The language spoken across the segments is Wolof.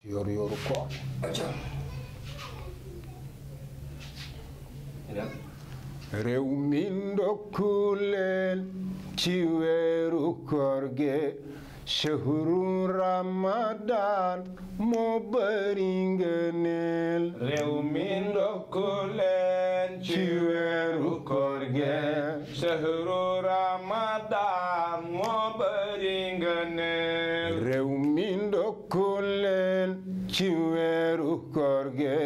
yor yoru ko réew mi ndokku leen ci weeru koor gi shahru ramadan moo bari ngëneel réew mi ndokku leen ci weeru koor gi shahru ramadan moo bari ngëneel réew mi ndokku leen ci weeru koor gi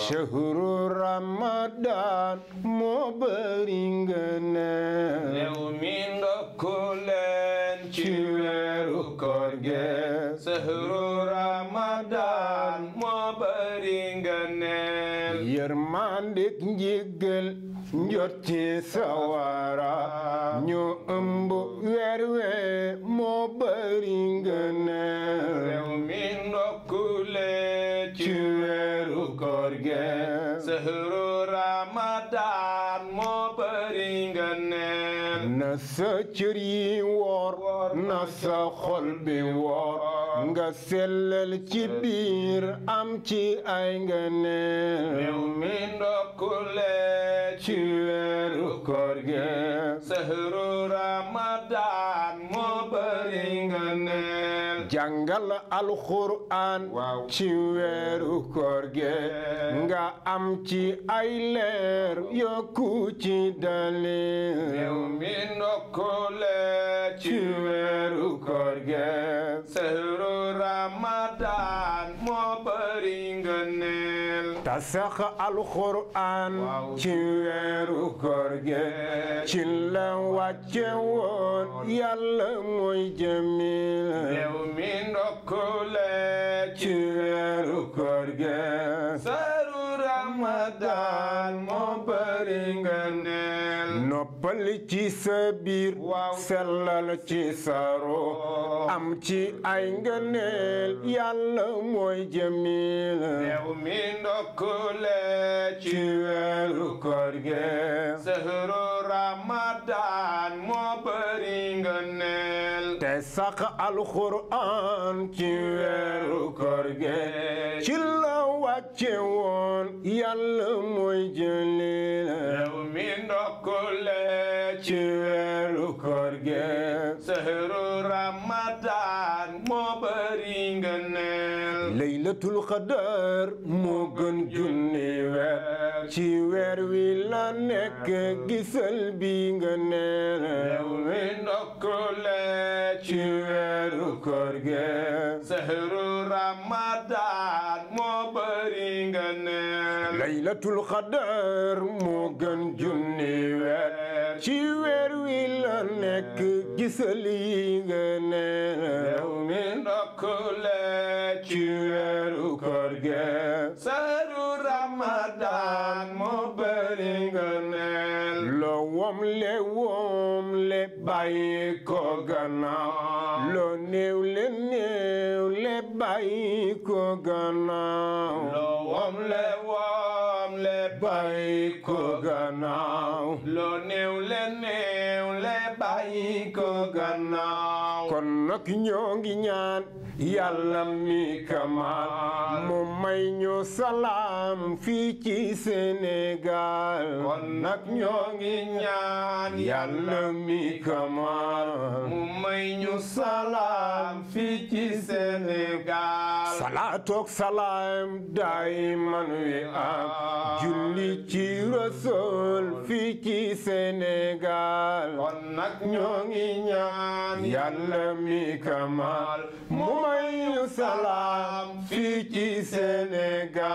shahru ramadan moo bari ngëneel réew mi ndokku leen ci weeru koor gi shahru ramadan moo bari ngëneel yërmandek njéggal njot ci sawara ñu ëmb weer wee moo bari ngëneel réew mi ndokku leen ci weeru koor gi shahru ramadan moo bari ngëneel na sa cër yi woor na sa xol bi woor nga sellal ci biir am ci ay ngëneel réew mi ndokku leen ci weeru koor gi shahru ramadan moo bari ngëneel jàngal alxuraan ci weeru koor gi nga am ci ay leer yokku ci dalil réew mi ndokku leen ci weeru koor gi shahru ramadan moo bari ngëneel ta sax alxuraan ci weeru koor gi ci la wàcce woon yàlla mooy jamil réew mi ndokku leen ci weeru koor gi shahru ramadan moo bari ngëneel noppal ci sa biir sellal ci sa ruux am ci ay ngëneel yàlla mooy jamil réew mi ndokku leen ci weeru koor gi shahru ramadan moo bari ngëneel te sax alxuraan ci weeru koor gi ci la wàcce woon yàlla mooy jamil réew mi ndokku leen ci weeru koor gi shahru ramadan moo bari ngëneel laylatul qadar moo gën junni weer ci weer wi la nekk gisal bi ngëneel réew mi ndokku leen ci weeru koor gi shahru ramadan moo bari ngëneel laylatul qadar moo gën junni weer ci weer wi la nekk gisal yi ngëneel réew mi ndokku leen ci weeru koor gi shahru ramadan moo bari ngëneel loo wom le bàyyi ko gannaaw loo néew le bàyyi ko gannaaw loo wom le bàyyi ko gannaaw loo néew le bàyyi ko gannaaw kon nag ñoo ngi ñaan yàlla mi kamal mu may ñu salaam fii ci Sénégal kon nag ñoo ngi ñaan yàlla mi kamal mu may ñu salaam fii ci Sénégal salaatook salaam dayman wi am julli ci rasul fii ci Sénégal kon nag ñoo ngi ñaan yàlla mi kamal mu may ñu salaam fii ci Sénégal